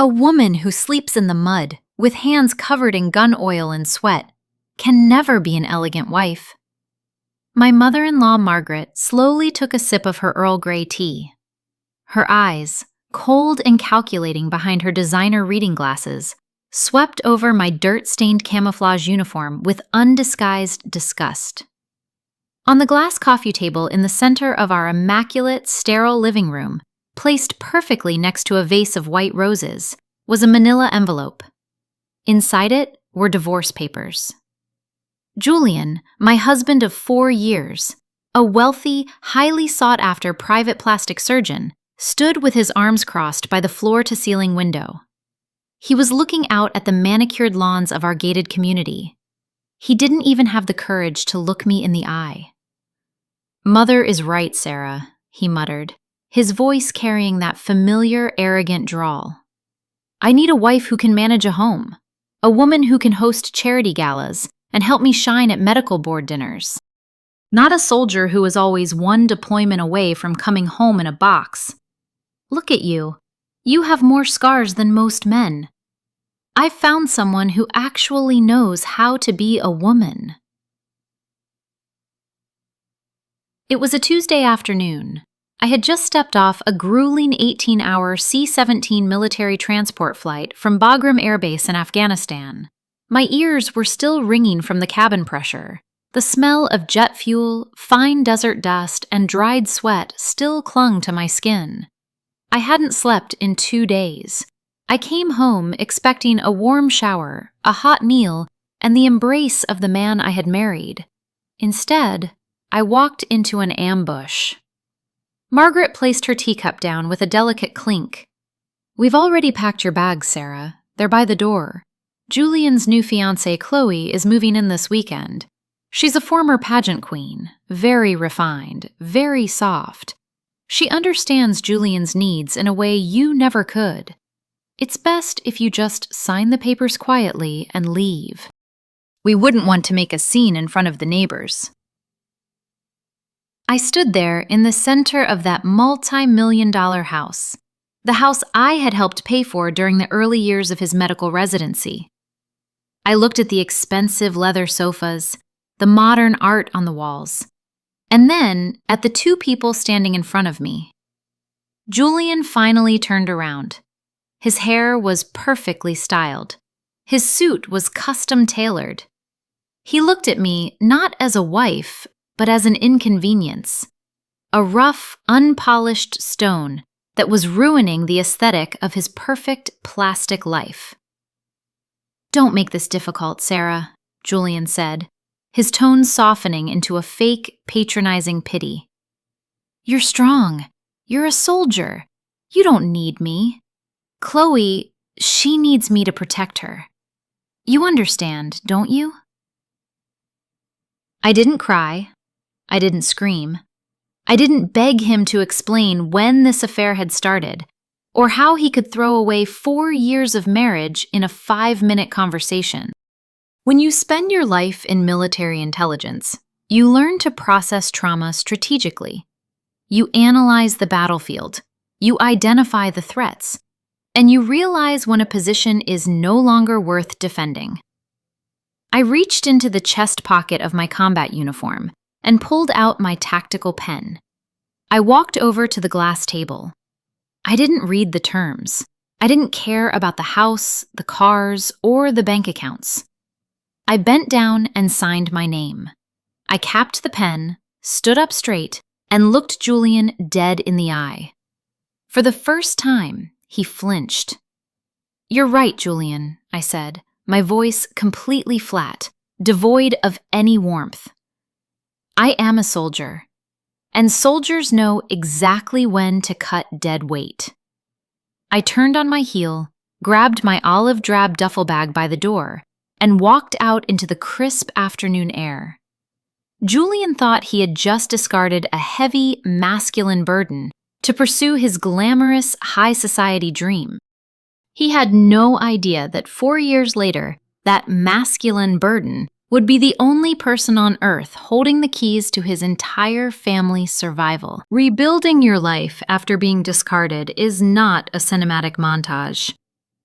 A woman who sleeps in the mud, with hands covered in gun oil and sweat, can never be an elegant wife. My mother-in-law, Margaret, slowly took a sip of her Earl Grey tea. Her eyes, cold and calculating behind her designer reading glasses, swept over my dirt-stained camouflage uniform with undisguised disgust. On the glass coffee table in the center of our immaculate, sterile living room, placed perfectly next to a vase of white roses, was a manila envelope. Inside it were divorce papers. Julian, my husband of 4 years, a wealthy, highly sought-after private plastic surgeon, stood with his arms crossed by the floor-to-ceiling window. He was looking out at the manicured lawns of our gated community. He didn't even have the courage to look me in the eye. "Mother is right, Sarah," he muttered, his voice carrying that familiar, arrogant drawl. "I need a wife who can manage a home, a woman who can host charity galas and help me shine at medical board dinners. Not a soldier who is always one deployment away from coming home in a box. Look at you. You have more scars than most men. I've found someone who actually knows how to be a woman." It was a Tuesday afternoon. I had just stepped off a grueling 18-hour C-17 military transport flight from Boardroom Air Base in Afghanistan. My ears were still ringing from the cabin pressure. The smell of jet fuel, fine desert dust, and dried sweat still clung to my skin. I hadn't slept in 2 days. I came home expecting a warm shower, a hot meal, and the embrace of the man I had married. Instead, I walked into an ambush. Margaret placed her teacup down with a delicate clink. "We've already packed your bags, Sarah. They're by the door. Julian's new fiancée, Chloe, is moving in this weekend. She's a former pageant queen, very refined, very soft. She understands Julian's needs in a way you never could. It's best if you just sign the papers quietly and leave. We wouldn't want to make a scene in front of the neighbors." I stood there in the center of that multi-million-dollar house, the house I had helped pay for during the early years of his medical residency. I looked at the expensive leather sofas, the modern art on the walls, and then at the 2 people standing in front of me. Julian finally turned around. His hair was perfectly styled. His suit was custom-tailored. He looked at me not as a wife, but as an inconvenience, a rough, unpolished stone that was ruining the aesthetic of his perfect plastic life. "Don't make this difficult, Sarah," Julian said, his tone softening into a fake, patronizing pity. "You're strong. You're a soldier. You don't need me. Chloe, she needs me to protect her. You understand, don't you?" I didn't cry. I didn't scream. I didn't beg him to explain when this affair had started, or how he could throw away 4 years of marriage in a 5-minute conversation. When you spend your life in military intelligence, you learn to process trauma strategically. You analyze the battlefield, you identify the threats, and you realize when a position is no longer worth defending. I reached into the chest pocket of my combat uniform and pulled out my tactical pen. I walked over to the glass table. I didn't read the terms. I didn't care about the house, the cars, or the bank accounts. I bent down and signed my name. I capped the pen, stood up straight, and looked Julian dead in the eye. For the first time, he flinched. "You're right, Julian," I said, my voice completely flat, devoid of any warmth. "I am a soldier, and soldiers know exactly when to cut dead weight." I turned on my heel, grabbed my olive drab duffel bag by the door, and walked out into the crisp afternoon air. Julian thought he had just discarded a heavy, masculine burden to pursue his glamorous, high society dream. He had no idea that 4 years later, that masculine burden would be the only person on Earth holding the keys to his entire family's survival. Rebuilding your life after being discarded is not a cinematic montage.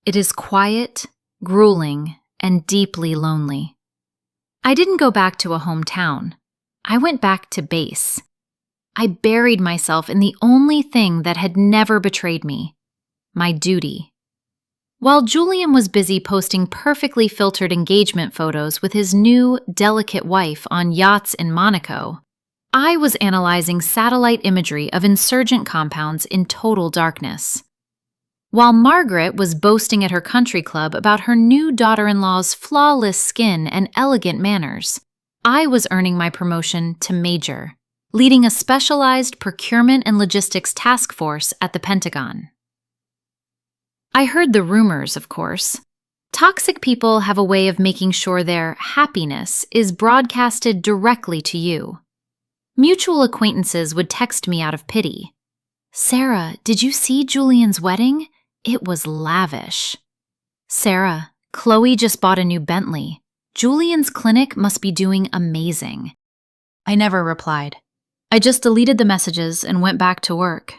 It is quiet, grueling, and deeply lonely. I didn't go back to a hometown. I went back to base. I buried myself in the only thing that had never betrayed me, my duty. While Julian was busy posting perfectly filtered engagement photos with his new, delicate wife on yachts in Monaco, I was analyzing satellite imagery of insurgent compounds in total darkness. While Margaret was boasting at her country club about her new daughter-in-law's flawless skin and elegant manners, I was earning my promotion to major, leading a specialized procurement and logistics task force at the Pentagon. I heard the rumors, of course. Toxic people have a way of making sure their happiness is broadcasted directly to you. Mutual acquaintances would text me out of pity. "Sarah, did you see Julian's wedding? It was lavish." "Sarah, Chloe just bought a new Bentley. Julian's clinic must be doing amazing." I never replied. I just deleted the messages and went back to work.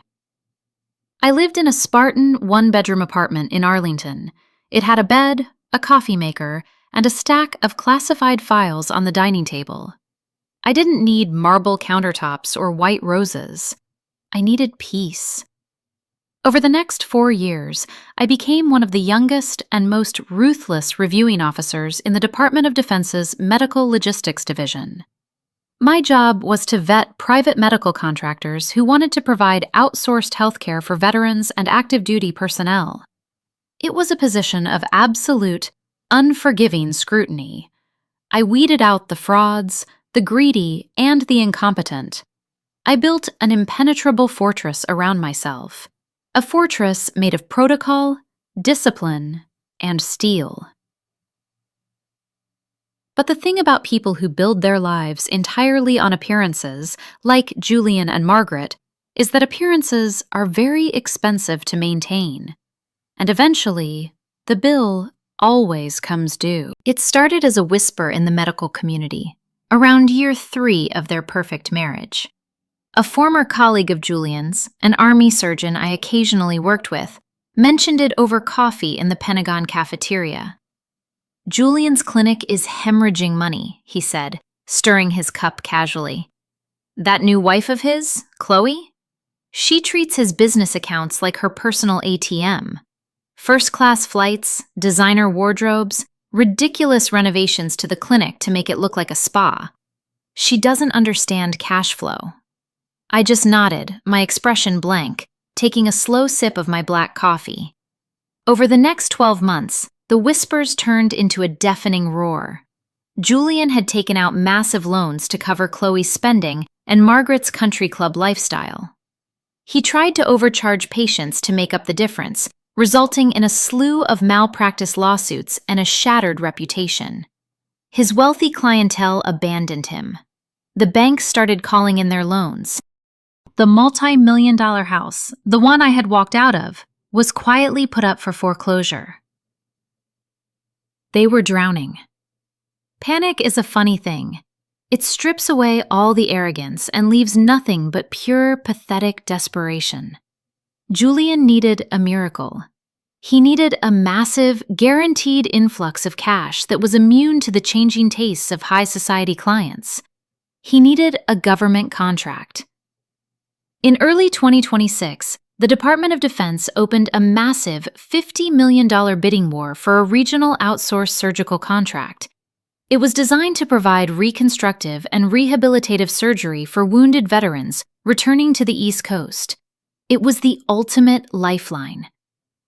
I lived in a Spartan one-bedroom apartment in Arlington. It had a bed, a coffee maker, and a stack of classified files on the dining table. I didn't need marble countertops or white roses. I needed peace. Over the next 4 years, I became one of the youngest and most ruthless reviewing officers in the Department of Defense's Medical Logistics Division. My job was to vet private medical contractors who wanted to provide outsourced healthcare for veterans and active duty personnel. It was a position of absolute, unforgiving scrutiny. I weeded out the frauds, the greedy, and the incompetent. I built an impenetrable fortress around myself, a fortress made of protocol, discipline, and steel. But the thing about people who build their lives entirely on appearances, like Julian and Margaret, is that appearances are very expensive to maintain. And eventually, the bill always comes due. It started as a whisper in the medical community, around year 3 of their perfect marriage. A former colleague of Julian's, an army surgeon I occasionally worked with, mentioned it over coffee in the Pentagon cafeteria. "Julian's clinic is hemorrhaging money," he said, stirring his cup casually. "That new wife of his, Chloe? She treats his business accounts like her personal ATM. First-class flights, designer wardrobes, ridiculous renovations to the clinic to make it look like a spa. She doesn't understand cash flow." I just nodded, my expression blank, taking a slow sip of my black coffee. Over the next 12 months, the whispers turned into a deafening roar. Julian had taken out massive loans to cover Chloe's spending and Margaret's country club lifestyle. He tried to overcharge patients to make up the difference, resulting in a slew of malpractice lawsuits and a shattered reputation. His wealthy clientele abandoned him. The banks started calling in their loans. The multi-million-dollar house, the one I had walked out of, was quietly put up for foreclosure. They were drowning. Panic is a funny thing. It strips away all the arrogance and leaves nothing but pure, pathetic desperation. Julian needed a miracle. He needed a massive, guaranteed influx of cash that was immune to the changing tastes of high society clients. He needed a government contract. In early 2026, the Department of Defense opened a massive $50 million bidding war for a regional outsourced surgical contract. It was designed to provide reconstructive and rehabilitative surgery for wounded veterans returning to the East Coast. It was the ultimate lifeline.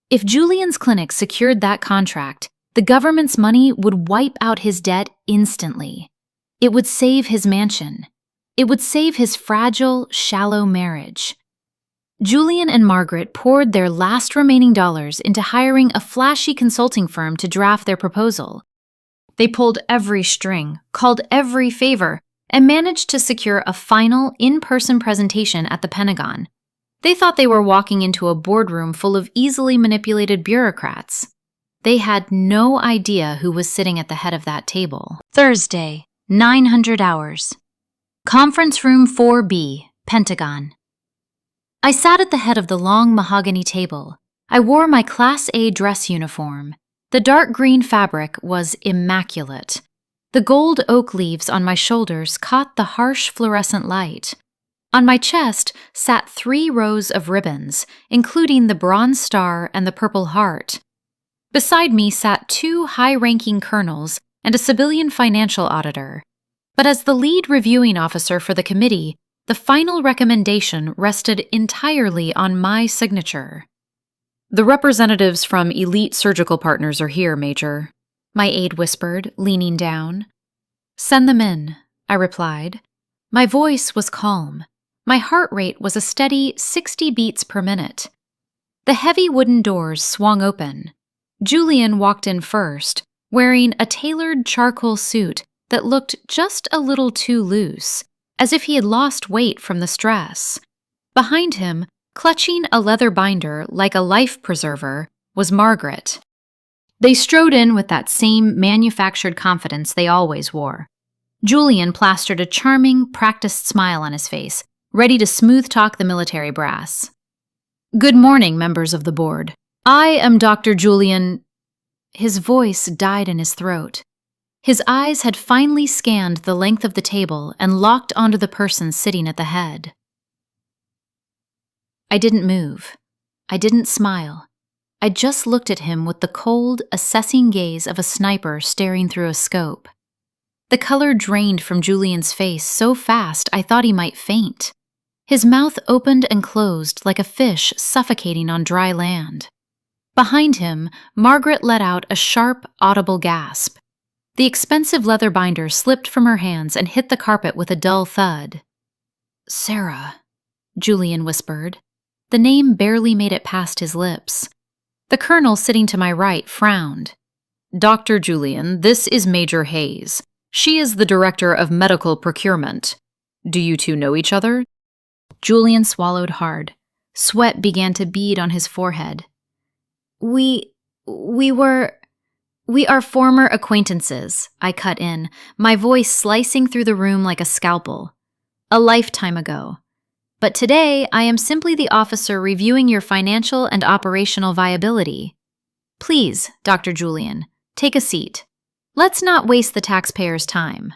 If Julian's clinic secured that contract, the government's money would wipe out his debt instantly. It would save his mansion. It would save his fragile, shallow marriage. Julian and Margaret poured their last remaining dollars into hiring a flashy consulting firm to draft their proposal. They pulled every string, called every favor, and managed to secure a final, in-person presentation at the Pentagon. They thought they were walking into a boardroom full of easily manipulated bureaucrats. They had no idea who was sitting at the head of that table. Thursday, 900 hours. Conference Room 4B, Pentagon. I sat at the head of the long mahogany table. I wore my Class A dress uniform. The dark green fabric was immaculate. The gold oak leaves on my shoulders caught the harsh fluorescent light. On my chest sat 3 rows of ribbons, including the Bronze Star and the Purple Heart. Beside me sat 2 high-ranking colonels and a civilian financial auditor. But as the lead reviewing officer for the committee, the final recommendation rested entirely on my signature. "The representatives from Elite Surgical Partners are here, Major," my aide whispered, leaning down. "Send them in," I replied. My voice was calm. My heart rate was a steady 60 beats per minute. The heavy wooden doors swung open. Julian walked in first, wearing a tailored charcoal suit that looked just a little too loose, as if he had lost weight from the stress. Behind him, clutching a leather binder like a life preserver, was Margaret. They strode in with that same manufactured confidence they always wore. Julian plastered a charming, practiced smile on his face, ready to smooth-talk the military brass. "Good morning, members of the board. I am Dr. Julian—" His voice died in his throat. His eyes had finally scanned the length of the table and locked onto the person sitting at the head. I didn't move. I didn't smile. I just looked at him with the cold, assessing gaze of a sniper staring through a scope. The color drained from Julian's face so fast I thought he might faint. His mouth opened and closed like a fish suffocating on dry land. Behind him, Margaret let out a sharp, audible gasp. The expensive leather binder slipped from her hands and hit the carpet with a dull thud. "Sarah," Julian whispered. The name barely made it past his lips. The colonel sitting to my right frowned. "Dr. Julian, this is Major Hayes. She is the Director of Medical Procurement. Do you two know each other?" Julian swallowed hard. Sweat began to bead on his forehead. We are former acquaintances," I cut in, my voice slicing through the room like a scalpel. "A lifetime ago. But today, I am simply the officer reviewing your financial and operational viability. Please, Dr. Julian, take a seat. Let's not waste the taxpayers' time."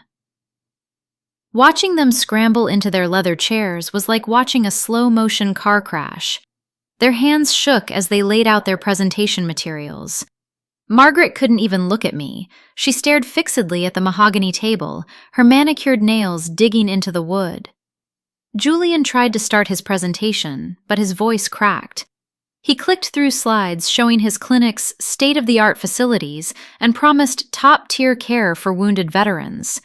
Watching them scramble into their leather chairs was like watching a slow-motion car crash. Their hands shook as they laid out their presentation materials. Margaret couldn't even look at me. She stared fixedly at the mahogany table, her manicured nails digging into the wood. Julian tried to start his presentation, but his voice cracked. He clicked through slides showing his clinic's state-of-the-art facilities and promised top-tier care for wounded veterans.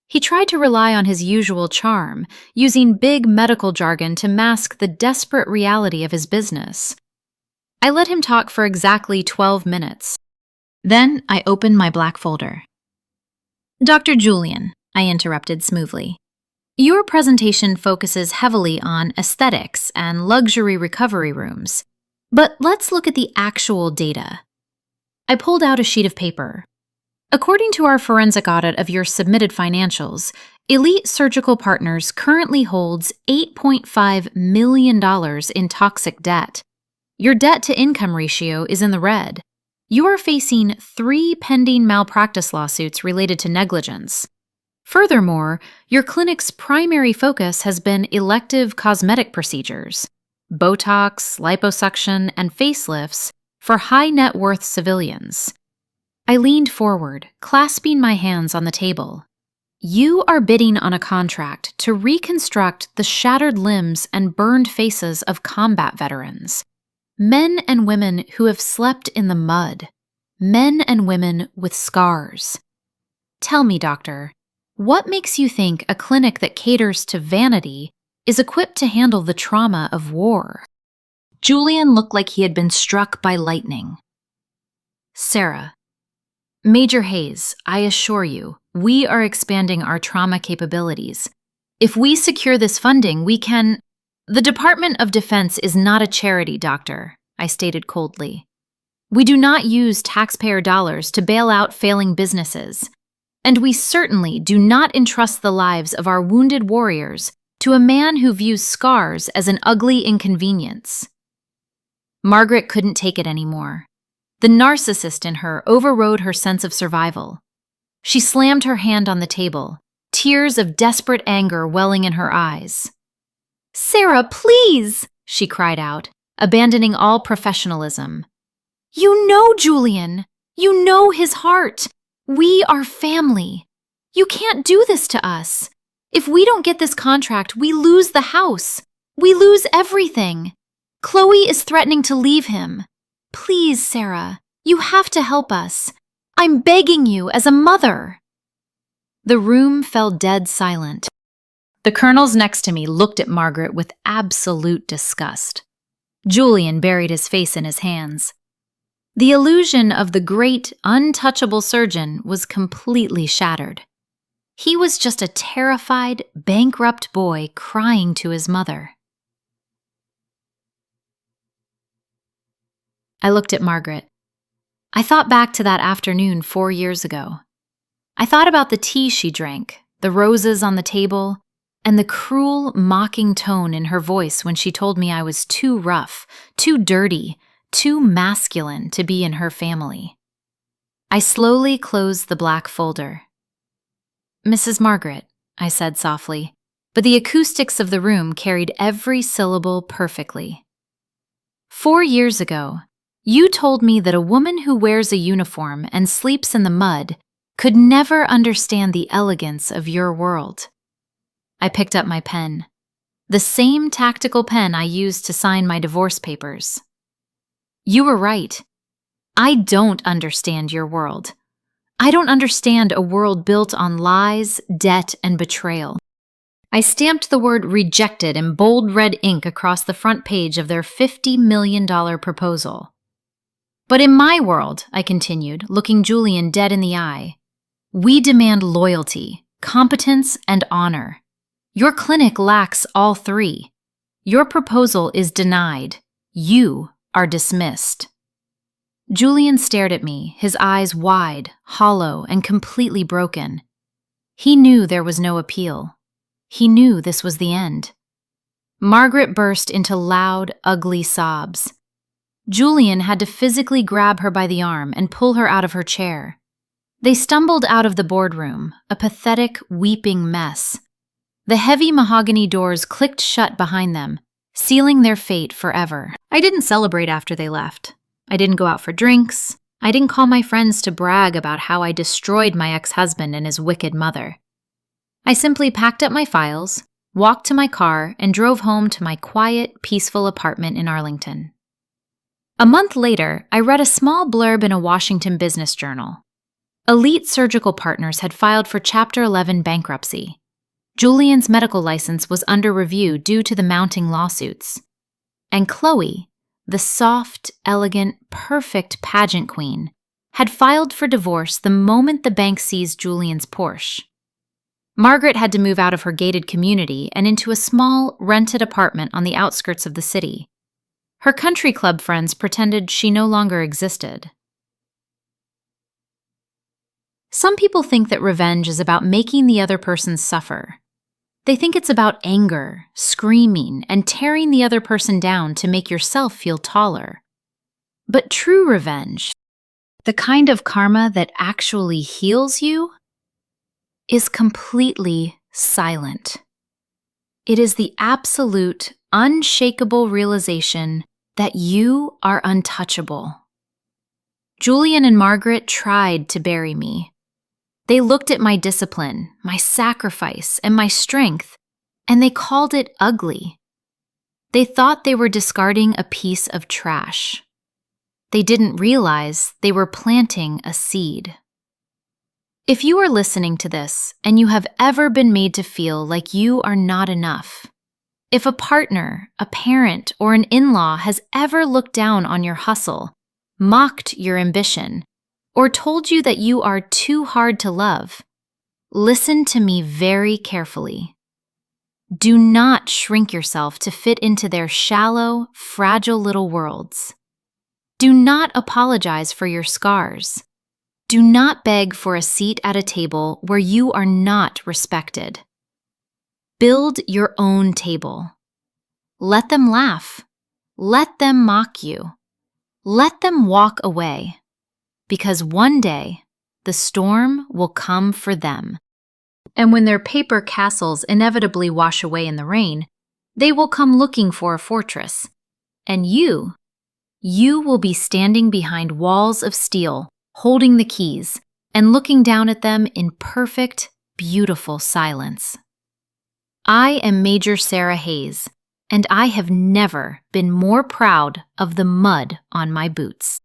He tried to rely on his usual charm, using big medical jargon to mask the desperate reality of his business. I let him talk for exactly 12 minutes. Then I opened my black folder. "Dr. Julian," I interrupted smoothly, "your presentation focuses heavily on aesthetics and luxury recovery rooms. But let's look at the actual data." I pulled out a sheet of paper. According to our forensic audit of your submitted financials, Elite Surgical Partners currently holds $8.5 million in toxic debt. Your debt-to-income ratio is in the red. You are facing 3 pending malpractice lawsuits related to negligence. Furthermore, your clinic's primary focus has been elective cosmetic procedures, Botox, liposuction, and facelifts for high-net-worth civilians. I leaned forward, clasping my hands on the table. You are bidding on a contract to reconstruct the shattered limbs and burned faces of combat veterans. Men and women who have slept in the mud. Men and women with scars. Tell me, doctor, what makes you think a clinic that caters to vanity is equipped to handle the trauma of war? Julian looked like he had been struck by lightning. Sarah. Major Hayes, I assure you, we are expanding our trauma capabilities. If we secure this funding, we can— The Department of Defense is not a charity, doctor, I stated coldly. We do not use taxpayer dollars to bail out failing businesses. And we certainly do not entrust the lives of our wounded warriors to a man who views scars as an ugly inconvenience. Margaret couldn't take it anymore. The narcissist in her overrode her sense of survival. She slammed her hand on the table, tears of desperate anger welling in her eyes. "Sarah, please!" she cried out, abandoning all professionalism. "You know Julian. You know his heart. We are family. You can't do this to us. If we don't get this contract, we lose the house. We lose everything. Chloe is threatening to leave him. Please, Sarah, you have to help us. I'm begging you as a mother." The room fell dead silent. The colonels next to me looked at Margaret with absolute disgust. Julian buried his face in his hands. The illusion of the great, untouchable surgeon was completely shattered. He was just a terrified, bankrupt boy crying to his mother. I looked at Margaret. I thought back to that afternoon 4 years ago. I thought about the tea she drank, the roses on the table, and the cruel, mocking tone in her voice when she told me I was too rough, too dirty, too masculine to be in her family. I slowly closed the black folder. "Mrs. Margaret," I said softly, but the acoustics of the room carried every syllable perfectly. "4 years ago, you told me that a woman who wears a uniform and sleeps in the mud could never understand the elegance of your world." I picked up my pen, the same tactical pen I used to sign my divorce papers. "You were right. I don't understand your world. I don't understand a world built on lies, debt, and betrayal." I stamped the word "rejected" in bold red ink across the front page of their $50 million proposal. "But in my world," I continued, looking Julian dead in the eye, "we demand loyalty, competence, and honor. Your clinic lacks all three. Your proposal is denied. You are dismissed." Julian stared at me, his eyes wide, hollow, and completely broken. He knew there was no appeal. He knew this was the end. Margaret burst into loud, ugly sobs. Julian had to physically grab her by the arm and pull her out of her chair. They stumbled out of the boardroom, a pathetic, weeping mess. The heavy mahogany doors clicked shut behind them, sealing their fate forever. I didn't celebrate after they left. I didn't go out for drinks. I didn't call my friends to brag about how I destroyed my ex-husband and his wicked mother. I simply packed up my files, walked to my car, and drove home to my quiet, peaceful apartment in Arlington. A month later, I read a small blurb in a Washington business journal. Elite Surgical Partners had filed for Chapter 11 bankruptcy. Julian's medical license was under review due to the mounting lawsuits. And Chloe, the soft, elegant, perfect pageant queen, had filed for divorce the moment the bank seized Julian's Porsche. Margaret had to move out of her gated community and into a small, rented apartment on the outskirts of the city. Her country club friends pretended she no longer existed. Some people think that revenge is about making the other person suffer. They think it's about anger, screaming, and tearing the other person down to make yourself feel taller. But true revenge, the kind of karma that actually heals you, is completely silent. It is the absolute, unshakable realization that you are untouchable. Julian and Margaret tried to bury me. They looked at my discipline, my sacrifice, and my strength, and they called it ugly. They thought they were discarding a piece of trash. They didn't realize they were planting a seed. If you are listening to this and you have ever been made to feel like you are not enough, if a partner, a parent, or an in-law has ever looked down on your hustle, mocked your ambition, or told you that you are too hard to love, listen to me very carefully. Do not shrink yourself to fit into their shallow, fragile little worlds. Do not apologize for your scars. Do not beg for a seat at a table where you are not respected. Build your own table. Let them laugh. Let them mock you. Let them walk away. Because one day, the storm will come for them. And when their paper castles inevitably wash away in the rain, they will come looking for a fortress. And you will be standing behind walls of steel, holding the keys, and looking down at them in perfect, beautiful silence. I am Major Sarah Hayes, and I have never been more proud of the mud on my boots.